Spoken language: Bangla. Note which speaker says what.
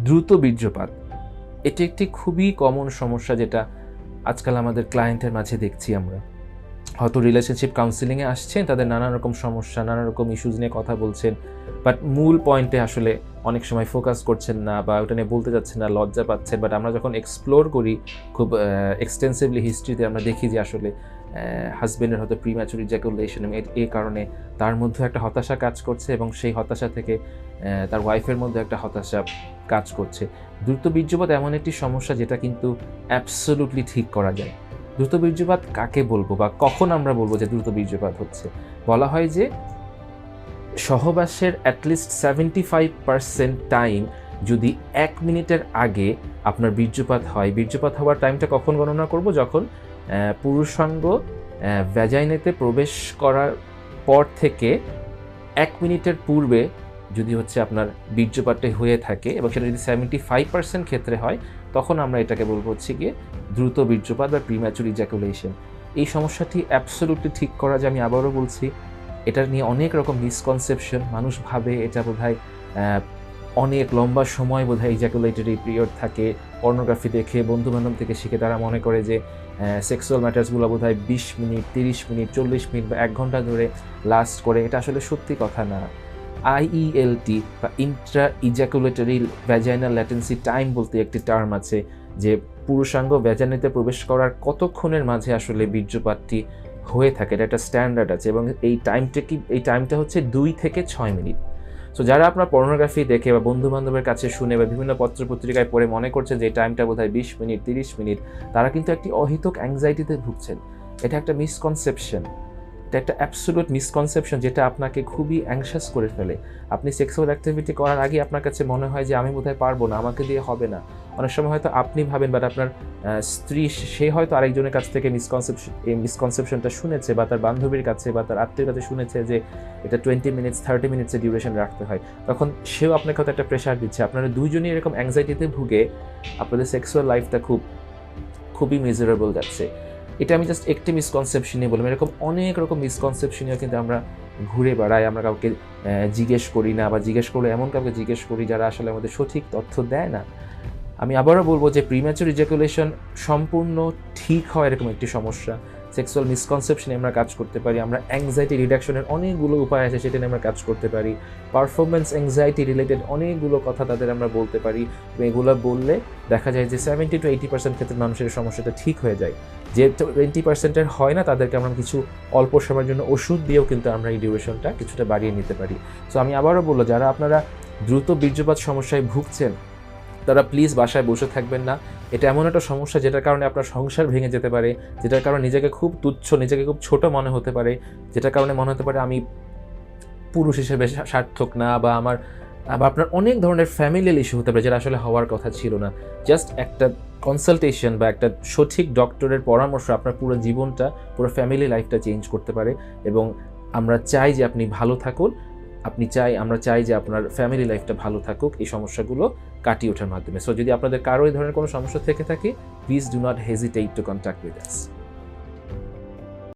Speaker 1: দ্রুত বীর্যপাত এটি একটি খুবই কমন সমস্যা, যেটা আজকাল আমাদের ক্লায়েন্টের মাঝে দেখছি আমরা। হয়তো রিলেশনশিপ কাউন্সিলিংয়ে আসছেন, তাদের নানা রকম সমস্যা, নানা রকম ইস্যুজ নিয়ে কথা বলছেন, বাট মূল পয়েন্টে আসলে অনেক সময় ফোকাস করছেন না বা ওটা নিয়ে বলতে যাচ্ছেন না, লজ্জা পাচ্ছেন। বাট আমরা যখন এক্সপ্লোর করি খুব এক্সটেন্সিভলি হিস্ট্রিতে, আমরা দেখি যে আসলে হাজব্যান্ডের হয়তো প্রিম্যাচুর ইজাকুলেশন, এই কারণে তার মধ্যে একটা হতাশা কাজ করছে এবং সেই হতাশা থেকে তার ওয়াইফের মধ্যে একটা হতাশা কাজ করছে। দ্রুত বীর্যপাত এমন একটি সমস্যা যেটা কিন্তু অ্যাবসলিউটলি ঠিক করা যায়। দ্রুত বীর্যপাত কাকে বলবো বা কখন আমরা বলবো যে দ্রুত বীর্যপাত হচ্ছে? বলা হয় যে সহবাসের অ্যাটলিস্ট 75% টাইম যদি 1 মিনিটের আগে আপনার বীর্যপাত হয়, বীর্যপাত হওয়ার টাইমটা কখন গণনা করব? যখন পুরুষাঙ্গ ভ্যাজাইনাতে প্রবেশ করার পর থেকে 1 মিনিটের পূর্বে যদি হচ্ছে আপনার বীর্যপাতটা হয়ে থাকে এবং সেটা যদি 75% ক্ষেত্রে হয়, তখন আমরা এটাকে বলবো হচ্ছে গিয়ে দ্রুত বীর্যপাত বা প্রিম্যাচুর ইজাকুলেশন। এই সমস্যাটি অ্যাবসলিউটলি ঠিক করা যায়। আমি আবারও বলছি, এটা নিয়ে অনেক রকম মিসকনসেপশন। মানুষ ভাবে এটা বোধহয় অনেক লম্বা সময় বোধহয় ইজাকুলেটরি পিরিয়ড থাকে, পর্নোগ্রাফি দেখে, বন্ধুবান্ধব থেকে শিখে তারা মনে করে যে সেক্সুয়াল ম্যাটার্সগুলো বোধহয় 20 মিনিট, 30 মিনিট, 40 মিনিট বা 1 ঘন্টা ধরে লাস্ট করে। এটা আসলে সত্যি কথা না। IELT বা Intra ejaculatory vaginal latency time বলতে একটি টার্ম আছে, যে পুরুষাঙ্গ ভ্যাজাইনাতে প্রবেশ করার কতক্ষণের মাঝে আসলে বীর্যপাতটি হয়ে থাকে। এটা একটা স্ট্যান্ডার্ড আছে এবং এই টাইমটা হচ্ছে 2 থেকে 6 মিনিট। সো যারা আপনার পর্নোগ্রাফি দেখে বা বন্ধুবান্ধবের কাছে শুনে বা বিভিন্ন পত্রপত্রিকায় পড়ে মনে করছে যে এই টাইমটা বোধহয় 20 মিনিট, 30 মিনিট, তারা কিন্তু একটি অহেতুক অ্যাংজাইটিতে ভুগছেন। এটা একটা মিসকনসেপশন, এটা একটা অ্যাবসলিউট মিসকনসেপশন, যেটা আপনাকে খুবই অ্যাংশাস করে ফেলে। আপনি সেক্সুয়াল অ্যাক্টিভিটি করার আগেই আপনার কাছে মনে হয় যে আমি বোধহয় পারবো না, আমাকে দিয়ে হবে না। অনেক সময় হয়তো আপনি ভাবেন, বাট আপনার স্ত্রী, সে হয়তো আরেকজনের কাছ থেকে এই মিসকনসেপশনটা শুনেছে, বা তার বান্ধবীর কাছে বা তার আত্মীয়ের কাছে শুনেছে যে এটা 20 মিনিটস, 30 মিনিটসের ডিউরেশন রাখতে হয়। তখন সেও আপনাকে হয়তো একটা প্রেশার দিচ্ছে। আপনারা দুইজনই এরকম অ্যাংজাইটিতে ভুগে আপনাদের সেক্সুয়াল লাইফটা খুবই মিজারেবল যাচ্ছে। এটা আমি জাস্ট একটি মিসকনসেপশনই বললাম। এরকম অনেক রকম মিসকনসেপশনিও কিন্তু আমরা ঘুরে বেড়াই, আমরা কাউকে জিজ্ঞেস করি না, বা জিজ্ঞেস করলে এমন কাউকে জিজ্ঞেস করি যারা আসলে আমাদের সঠিক তথ্য দেয় না। আমি আবারও বলবো যে প্রিম্যাচুর ইজাকুলেশন সম্পূর্ণ ঠিক হয় এরকম একটি সমস্যা। সেক্সুয়াল মিসকনসেপশনে আমরা কাজ করতে পারি, আমরা অ্যাংজাইটি রিডাকশনের অনেকগুলো উপায় আছে, সেটা নিয়ে আমরা কাজ করতে পারি। পারফরমেন্স অ্যাংজাইটি রিলেটেড অনেকগুলো কথা তাদের আমরা বলতে পারি, এবং এগুলো বললে দেখা যায় যে 70 to 80% ক্ষেত্রে মানুষের সমস্যাটা ঠিক হয়ে যায়। যে 20%-এর হয় না, তাদেরকে আমরা কিছু অল্প সময়ের জন্য ওষুধ দিয়েও কিন্তু আমরা এই ডিউরেশনটা কিছুটা বাড়িয়ে নিতে পারি। সো আমি আবারও বলবো, যারা আপনারা দ্রুত বীর্যপাত সমস্যায় ভুগছেন, তারা প্লিজ বাসায় বসে থাকবেন না। এটা এমন একটা সমস্যা যেটার কারণে আপনার সংসার ভেঙে যেতে পারে, যেটার কারণে নিজেকে খুব তুচ্ছ, নিজেকে খুব ছোট মনে হতে পারে, যেটার কারণে মনে হতে পারে আমি পুরুষ হিসেবে সার্থক না, বা আপনার অনেক ধরনের ফ্যামিলিয়াল ইস্যু হতে পারে যেটা আসলে হওয়ার কথা ছিল না। জাস্ট একটা কনসালটেশন বা একটা সঠিক ডক্টরের পরামর্শ আপনার পুরো জীবনটা, পুরো ফ্যামিলি লাইফটা চেঞ্জ করতে পারে। এবং আমরা চাই যে আপনি ভালো থাকুন, আমরা চাই যে আপনার ফ্যামিলি লাইফটা ভালো থাকুক এই সমস্যাগুলো কাটিয়ে ওঠার মাধ্যমে। সো যদি আপনাদের কারো এই ধরনের কোনো সমস্যা থেকে থাকে, please do not hesitate to contact with us.